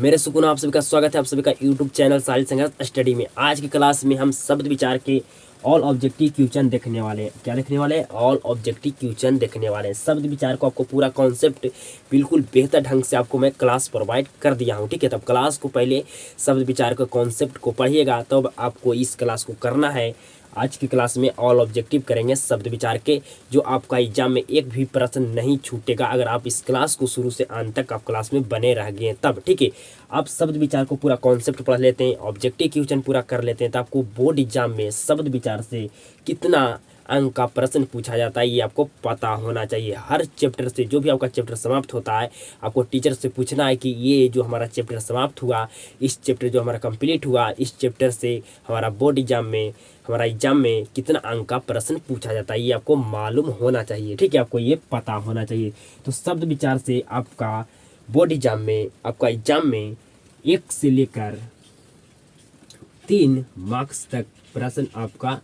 मेरे सुकून आप सभी का स्वागत है आप सभी का यूट्यूब चैनल साहिल संघर्ष स्टडी में। आज की क्लास में हम शब्द विचार के ऑल ऑब्जेक्टिव क्वेश्चन देखने वाले हैं। क्या देखने वाले हैं? ऑल ऑब्जेक्टिव क्वेश्चन देखने वाले हैं। शब्द विचार को आपको पूरा कॉन्सेप्ट बिल्कुल बेहतर ढंग से आपको मैं क्लास प्रोवाइड कर दिया हूँ। ठीक है, तब क्लास को पहले शब्द विचार के कॉन्सेप्ट को पढ़िएगा, तब आपको इस क्लास को करना है। आज की क्लास में ऑल ऑब्जेक्टिव करेंगे शब्द विचार के, जो आपका एग्जाम में एक भी प्रश्न नहीं छूटेगा अगर आप इस क्लास को शुरू से अंत तक आप क्लास में बने रह गए तब। ठीक है, आप शब्द विचार को पूरा कॉन्सेप्ट पढ़ लेते हैं, ऑब्जेक्टिव क्वेश्चन पूरा कर लेते हैं, तो आपको बोर्ड एग्जाम में शब्द विचार से कितना अंक का प्रश्न पूछा जाता है ये आपको पता होना चाहिए। हर चैप्टर से जो भी आपका चैप्टर समाप्त होता है, आपको टीचर से पूछना है कि ये जो हमारा चैप्टर समाप्त हुआ, इस चैप्टर जो हमारा कंप्लीट हुआ, इस चैप्टर से हमारा बोर्ड एग्जाम में हमारा एग्जाम में कितना अंक का प्रश्न पूछा जाता है ये आपको मालूम होना चाहिए। ठीक है, आपको ये पता होना चाहिए। तो शब्द विचार से आपका बोर्ड एग्जाम में आपका एग्जाम में 1 से लेकर 3 मार्क्स तक प्रश्न आपका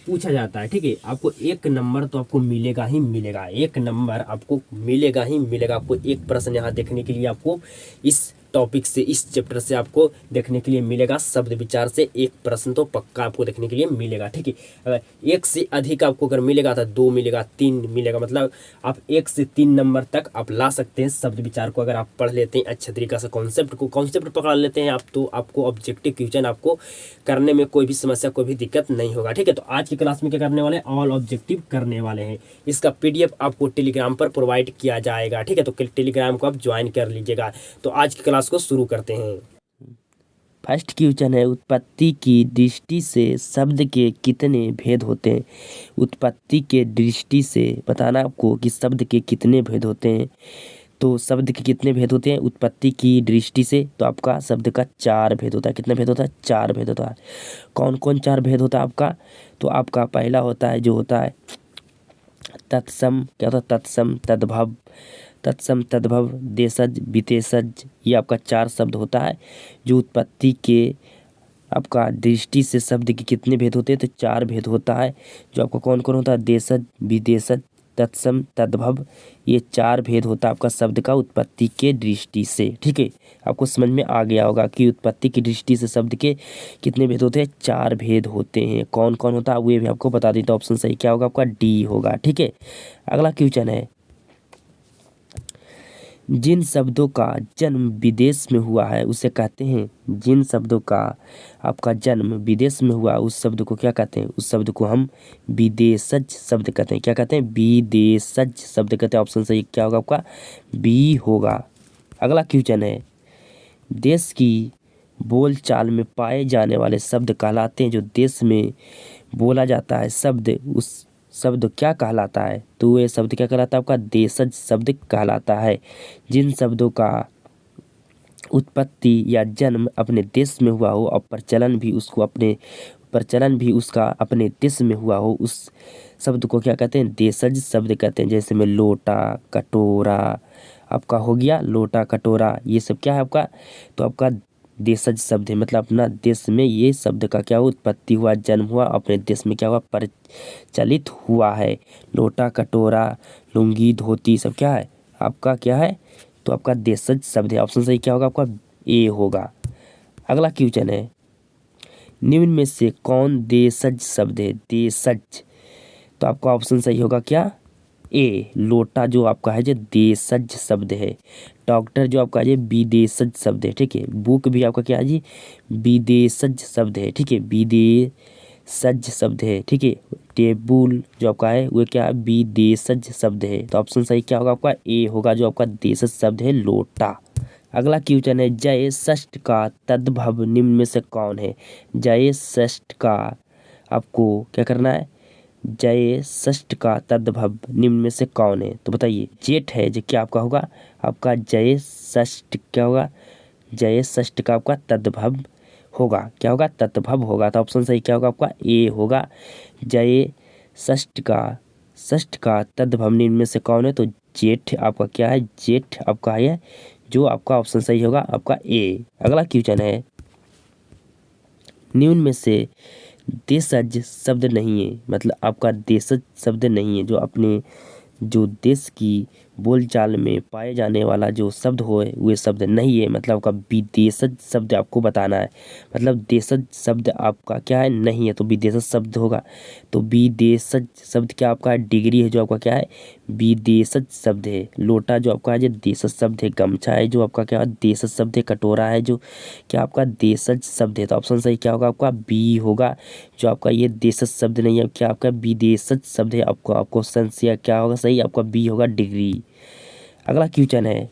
पूछा जाता है। ठीक है, आपको 1 नंबर तो आपको मिलेगा ही मिलेगा, 1 नंबर आपको मिलेगा ही मिलेगा। आपको एक प्रश्न यहाँ देखने के लिए आपको इस टॉपिक से, इस चैप्टर से आपको देखने के लिए मिलेगा। शब्द विचार से 1 प्रश्न तो पक्का आपको देखने के लिए मिलेगा। ठीक है, अगर 1 से अधिक आपको अगर मिलेगा तो 2 मिलेगा, 3 मिलेगा, मतलब आप 1 से 3 नंबर तक आप ला सकते हैं शब्द विचार को। अगर आप पढ़ लेते हैं अच्छे तरीके से कॉन्सेप्ट पकड़ लेते हैं आप, तो आपको ऑब्जेक्टिव क्वेश्चन आपको करने में कोई भी समस्या, कोई भी दिक्कत नहीं होगा। ठीक है, तो आज की क्लास में क्या करने वाले हैं? ऑल ऑब्जेक्टिव करने वाले हैं। इसका पीडीएफ आपको टेलीग्राम पर प्रोवाइड किया जाएगा। ठीक है, तो टेलीग्राम को आप ज्वाइन कर लीजिएगा। तो आज की क्लास को शुरू करते हैं। फर्स्ट क्वेश्चन है, उत्पत्ति की दृष्टि से शब्द के कितने भेद होते हैं? उत्पत्ति के दृष्टि से बताना आपको कि शब्द के कितने भेद होते हैं। तो शब्द के कितने भेद होते हैं उत्पत्ति की दृष्टि से? तो आपका शब्द का 4 भेद होता है। कितना भेद होता है? 4 भेद होता है। कौन कौन 4 भेद होता है आपका? तो आपका पहला होता है जो होता है तत्सम। क्या होता है? तत्सम, तद्भव, तत्सम, तद्भव, देशज, विशेषज। ये आपका 4 शब्द होता है जो उत्पत्ति के आपका दृष्टि से शब्द के कितने भेद होते हैं? तो 4 भेद होता है। जो आपका कौन कौन होता है? देशज, विदेशज, तत्सम, तद्भव। ये 4 भेद होता है आपका शब्द का उत्पत्ति के दृष्टि से। ठीक है, आपको समझ में आ गया होगा कि उत्पत्ति की दृष्टि से शब्द के कितने भेद होते हैं? 4 भेद होते हैं। कौन कौन होता है वो भी आपको बता देता हूँ। ऑप्शन सही क्या होगा आपका? डी होगा। ठीक है, अगला क्वेश्चन है, जिन शब्दों का जन्म विदेश में हुआ है उसे कहते हैं। जिन शब्दों का आपका जन्म विदेश में हुआ उस शब्द को क्या कहते हैं? उस शब्द को हम विदेशज शब्द कहते हैं। क्या कहते हैं? विदेशज शब्द कहते हैं। ऑप्शन सही क्या होगा आपका? बी होगा। अगला क्वेश्चन है, देश की बोलचाल में पाए जाने वाले शब्द कहलाते हैं। जो देश में बोला जाता है शब्द, उस शब्द क्या कहलाता है? तो ये शब्द क्या कहलाता है आपका? देशज शब्द कहलाता है। जिन शब्दों का उत्पत्ति या जन्म अपने देश में हुआ हो और प्रचलन भी उसका अपने देश में हुआ हो, उस शब्द को क्या कहते हैं? देशज शब्द कहते हैं। जैसे में लोटा, कटोरा आपका हो गया, लोटा, कटोरा, ये सब क्या है आपका? तो आपका देशज शब्द है। मतलब अपना देश में ये शब्द का क्या हुआ? उत्पत्ति हुआ, जन्म हुआ, अपने देश में क्या हुआ? प्रचलित हुआ है। लोटा, कटोरा, लुंगी, धोती सब क्या है आपका? क्या है? तो आपका देशज शब्द है। ऑप्शन सही क्या होगा आपका? ए होगा। अगला क्वेश्चन है, निम्न में से कौन देशज शब्द है? देशज, तो आपका ऑप्शन सही होगा क्या? ए, लोटा जो आपका है जो देशज शब्द है। डॉक्टर जो आपका है विदेशज शब्द है। ठीक है, बुक भी आपका क्या है जी? विदेशज शब्द है। ठीक है, विदेशज शब्द है। ठीक है, टेबुल जो आपका है वो क्या है? विदेशज शब्द है। तो ऑप्शन सही क्या होगा आपका? ए होगा, जो आपका देशज शब्द है लोटा। अगला क्वेश्चन है, जय षष्ठ का तद्भव निम्न में से कौन है? जय षष्ठ का आपको क्या करना है? जय षष्ठ का तद्भव निम्न में से कौन है? तो बताइए, जेठ है जो क्या आपका होगा? आपका जय षष्ठ क्या होगा? जय षष्ठ का आपका तद्भव होगा। क्या होगा? तद्भव होगा। तो ऑप्शन सही क्या होगा आपका? ए होगा। जय षष्ठ का तद्भव निम्न में से कौन है? तो जेठ आपका क्या है? जेठ आपका है, जो आपका ऑप्शन सही होगा आपका ए। अगला क्वेश्चन है, निम्न में से देशज शब्द नहीं है। मतलब आपका देशज शब्द नहीं है जो अपने जो देश की बोलचाल में पाए जाने वाला जो शब्द हो वे शब्द नहीं है, मतलब आपका विदेशज शब्द आपको बताना है। मतलब देशज शब्द आपका क्या है, नहीं है, तो विदेशज शब्द होगा। तो विदेशज शब्द क्या आपका डिग्री है, जो आपका क्या है विदेशज शब्द है। लोटा जो आपका है जो देशज शब्द है। गमछा है जो आपका क्या है देशज शब्द है। कटोरा है जो क्या आपका देशज शब्द है। तो ऑप्शन सही क्या होगा आपका बी होगा, जो आपका ये देशज शब्द नहीं है, क्या आपका विदेशज शब्द है। आपको क्वेश्चन से क्या होगा सही, आपका बी होगा डिग्री। अगला क्वेश्चन है,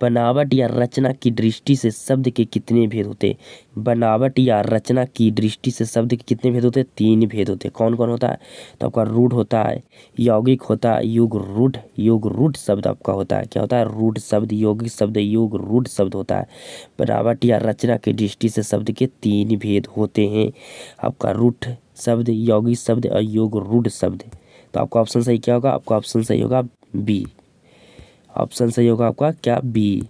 बनावट या रचना की दृष्टि से शब्द के कितने भेद होते हैं। बनावट या रचना की दृष्टि से शब्द के कितने भेद होते हैं, 3 भेद होते हैं। कौन कौन होता है, तो आपका रूढ़ होता है, यौगिक होता है, युग रूढ़। युग रूढ़ शब्द आपका होता है, क्या होता है रूढ़ शब्द, यौगिक शब्द, युग रूढ़ शब्द होता है। बनावट या रचना की दृष्टि से शब्द के 3 भेद होते हैं, आपका रूढ़ शब्द, यौगिक शब्द और युग रूढ़ शब्द। तो आपका ऑप्शन सही क्या होगा, आपका ऑप्शन सही होगा बी। ऑप्शन सही होगा आपका क्या बी।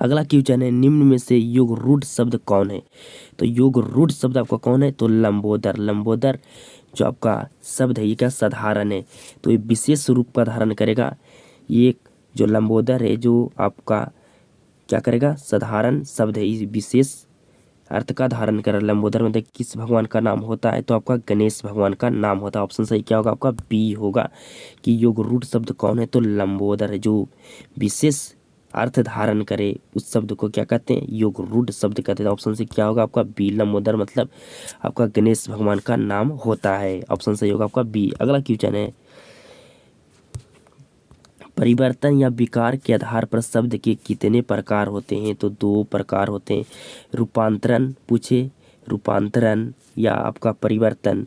अगला क्वेश्चन है, निम्न में से युग रूढ़ शब्द कौन है। तो युग रूढ़ शब्द आपका कौन है, तो लंबोदर। लंबोदर जो आपका शब्द है ये क्या साधारण है, तो ये विशेष रूप का धारण करेगा। ये जो लंबोदर है जो आपका क्या करेगा, साधारण शब्द है, इस विशेष अर्थ का धारण कर। लंबोदर मतलब किस भगवान का नाम होता है, तो आपका गणेश भगवान का नाम होता है। ऑप्शन सही क्या होगा आपका बी होगा, कि योग रूढ़ शब्द कौन है, तो लंबोदर है। जो विशेष अर्थ धारण करे उस शब्द को क्या कहते हैं, योग रूढ़ शब्द कहते हैं। ऑप्शन से क्या होगा आपका बी, लंबोदर मतलब आपका गणेश भगवान का नाम होता है। ऑप्शन सही होगा आपका बी। अगला क्वेश्चन है, परिवर्तन या विकार के आधार पर शब्द के कितने प्रकार होते हैं, तो 2 प्रकार होते हैं। रूपांतरण पूछे, रूपांतरण या आपका परिवर्तन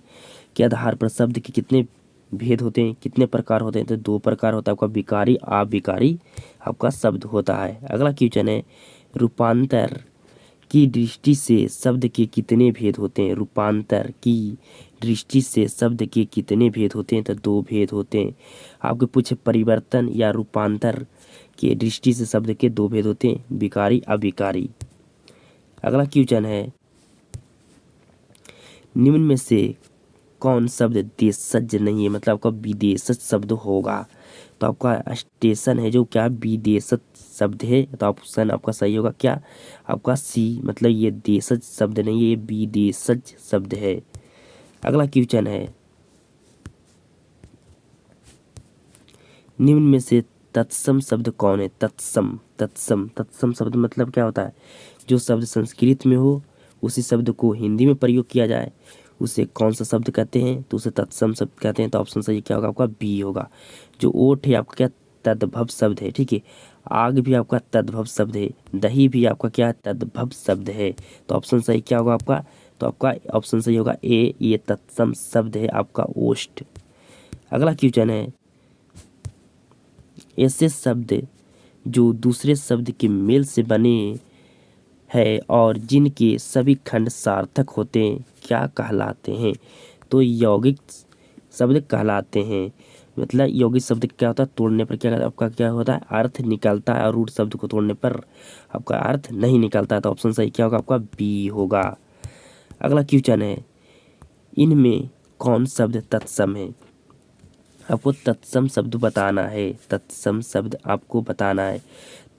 के आधार पर शब्द के कितने भेद होते हैं, कितने प्रकार होते हैं, तो 2 प्रकार होता है आपका विकारी अविकारी आपका शब्द होता है। अगला क्वेश्चन है, रूपांतर की दृष्टि से शब्द के कितने भेद होते हैं। रूपांतर की दृष्टि से शब्द के कितने भेद होते हैं, तो 2 भेद होते हैं। आपके पूछे परिवर्तन या रूपांतर के दृष्टि से शब्द के 2 भेद होते हैं, विकारी अविकारी। अगला क्वेश्चन है, निम्न में से कौन शब्द देशज नहीं है, मतलब आपका विदेशज शब्द होगा। तो आपका स्टेशन है जो क्या विदेशज शब्द है, तो ऑप्शन आपका सही होगा क्या आपका सी, मतलब ये देशज शब्द नहीं है, ये विदेशज शब्द है। अगला क्वेश्चन है, निम्न में से तत्सम शब्द कौन है। तत्सम, तत्सम, तत्सम शब्द मतलब क्या होता है, जो शब्द संस्कृत में हो उसी शब्द को हिंदी में प्रयोग किया जाए, उसे कौन सा शब्द कहते हैं, तो उसे तत्सम शब्द कहते हैं। तो ऑप्शन सही क्या होगा आपका बी होगा। जो ओठ है आपका क्या तद्भव शब्द है, ठीक है। आग भी आपका तद्भव शब्द है, दही भी आपका क्या तद्भव शब्द है। तो ऑप्शन सही क्या होगा आपका, तो आपका ऑप्शन सही होगा ए, ये तत्सम शब्द है आपका ओष्ठ। अगला क्वेश्चन है, ऐसे शब्द जो दूसरे शब्द के मेल से बने है और जिनके सभी खंड सार्थक होते हैं क्या कहलाते हैं, तो यौगिक शब्द कहलाते हैं। मतलब यौगिक शब्द क्या होता है, तोड़ने पर क्या आपका क्या होता है अर्थ निकलता है, और रूढ़ शब्द को तोड़ने पर आपका अर्थ नहीं निकलता है। तो ऑप्शन सही क्या होगा आपका बी होगा। अगला क्वेश्चन है, इनमें कौन शब्द तत्सम है। आपको तत्सम शब्द बताना है, तत्सम शब्द आपको बताना है।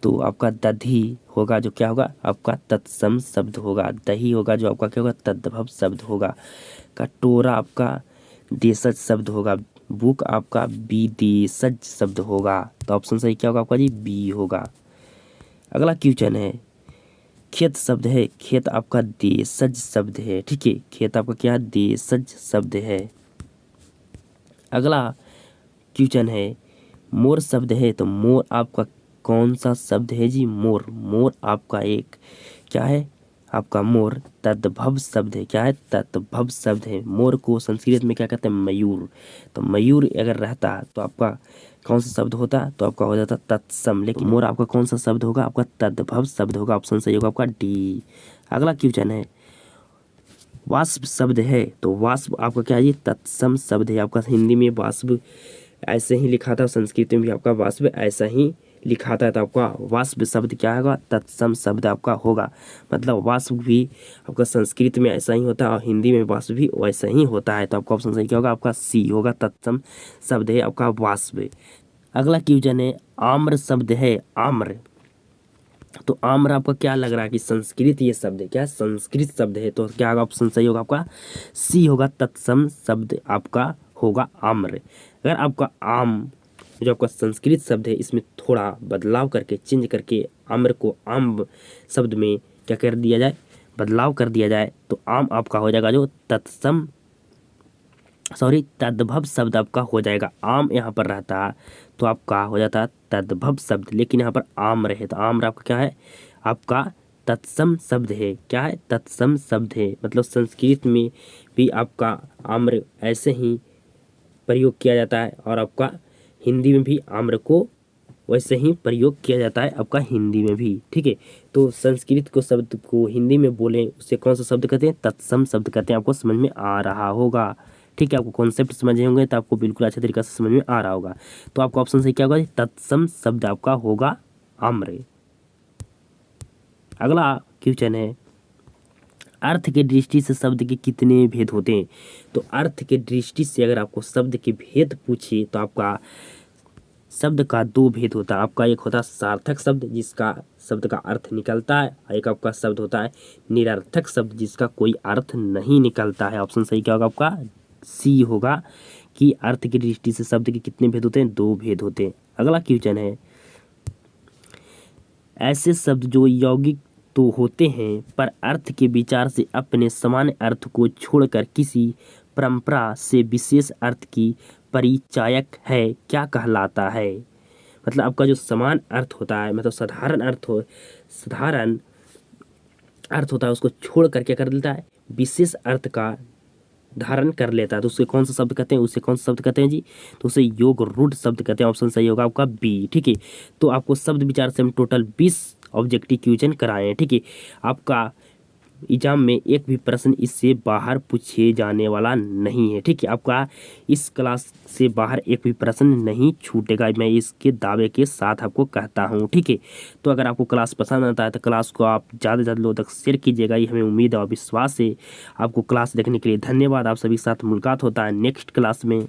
तो आपका दधी होगा जो क्या होगा आपका तत्सम शब्द होगा। दही होगा जो आपका क्या होगा तद्भव शब्द होगा। कटोरा आपका देशज शब्द होगा। बुक आपका विदेशज शब्द होगा। तो ऑप्शन सही क्या होगा आपका जी बी होगा। अगला क्वेश्चन है, खेत शब्द है, खेत आपका देशज शब्द है, ठीक है। खेत आपका क्या देशज शब्द है। अगला क्वेश्चन है, मोर शब्द है, तो मोर आपका कौन सा शब्द है जी, मोर। मोर आपका एक क्या है आपका मोर तद्भव शब्द है, क्या है तद्भव शब्द है। मोर को संस्कृत में क्या कहते हैं मयूर। तो मयूर अगर रहता तो आपका कौन सा शब्द होता, तो आपका हो जाता तत्सम, लेकिन मोर आपका कौन सा शब्द होगा आपका तद्भव शब्द होगा। ऑप्शन सही होगा आपका डी। अगला क्वेश्चन है, वाष्प शब्द है, तो वाष्प आपका क्या है तत्सम शब्द है। आपका हिंदी में वाष्प ऐसे ही लिखा था, संस्कृत में भी आपका वाष्प ऐसा ही लिखा था। तो आपका वाष्प शब्द क्या होगा तत्सम शब्द आपका होगा। मतलब वाष्प भी आपका संस्कृत में ऐसा ही होता है और हिंदी में वाष्प भी वैसा ही होता है। तो आपका ऑप्शन सही क्या होगा आपका सी होगा, तत्सम शब्द है आपका वाष्प। अगला क्वेश्चन है आम्र शब्द है, आम्र। तो आम्र आपका क्या लग रहा है कि संस्कृत ये शब्द है, क्या संस्कृत शब्द है, तो क्या होगा ऑप्शन सही होगा आपका सी होगा, तत्सम शब्द आपका होगा आम्र। अगर आपका आम जो आपका संस्कृत शब्द है इसमें थोड़ा बदलाव करके चेंज करके आम्र को आम शब्द में क्या कर दिया जाए, बदलाव कर दिया जाए, तो आम आपका हो जाएगा जो तत्सम तद्भव शब्द आपका हो जाएगा। आम यहाँ पर रहता तो आपका हो जाता तद्भव शब्द, लेकिन यहाँ पर आम्र है तो आम्र आपका क्या है, आपका तत्सम शब्द है। क्या है, तत्सम शब्द है। मतलब संस्कृत में भी आपका आम्र ऐसे ही प्रयोग किया जाता है और आपका हिंदी में भी आम्र को वैसे ही प्रयोग किया जाता है आपका हिंदी में भी। ठीक है, तो संस्कृत को शब्द को हिंदी में बोलें उससे कौन सा शब्द कहते हैं, तत्सम शब्द कहते हैं। आपको समझ में आ रहा होगा। ठीक है, आपको कॉन्सेप्ट समझे होंगे तो आपको बिल्कुल अच्छे तरीके से समझ में आ रहा होगा। तो आपका ऑप्शन सही क्या होगा, तत्सम शब्द आपका होगा आम्र। अगला क्वेश्चन है अर्थ के दृष्टि से शब्द के कितने भेद होते हैं। तो अर्थ के दृष्टि से अगर आपको शब्द के भेद पूछे तो आपका शब्द का दो भेद होता है। आपका एक होता है सार्थक शब्द जिसका शब्द का अर्थ निकलता है, एक आपका शब्द होता है निरर्थक शब्द जिसका कोई अर्थ नहीं निकलता है। ऑप्शन सही क्या होगा आपका सी होगा कि अर्थ की दृष्टि से शब्द के कितने भेद होते हैं, दो भेद होते हैं। अगला क्वेश्चन है ऐसे शब्द जो यौगिक तो होते हैं पर अर्थ के विचार से अपने सामान्य अर्थ को छोड़कर किसी परंपरा से विशेष अर्थ की परिचायक है, क्या कहलाता है। मतलब आपका जो समान अर्थ होता है, मतलब साधारण अर्थ होता है उसको छोड़ कर क्या कर देता है, विशेष अर्थ का धारण कर लेता है। तो उसे कौन सा शब्द कहते हैं, उसे कौन सा शब्द कहते हैं जी, तो उसे योग रूढ़ शब्द कहते हैं। ऑप्शन सही होगा आपका बी। ठीक है, तो आपको शब्द विचार से हम टोटल 20 ऑब्जेक्टिव क्वेश्चन कराए हैं। ठीक है, आपका एग्जाम में एक भी प्रश्न इससे बाहर पूछे जाने वाला नहीं है। ठीक है, आपका इस क्लास से बाहर एक भी प्रश्न नहीं छूटेगा, मैं इसके दावे के साथ आपको कहता हूँ। ठीक है, तो अगर आपको क्लास पसंद आता है तो क्लास को आप ज़्यादा से ज़्यादा लोगों तक शेयर कीजिएगा, ये हमें उम्मीद और विश्वास है। आपको क्लास देखने के लिए धन्यवाद। आप सभी के साथ मुलाकात होता है नेक्स्ट क्लास में।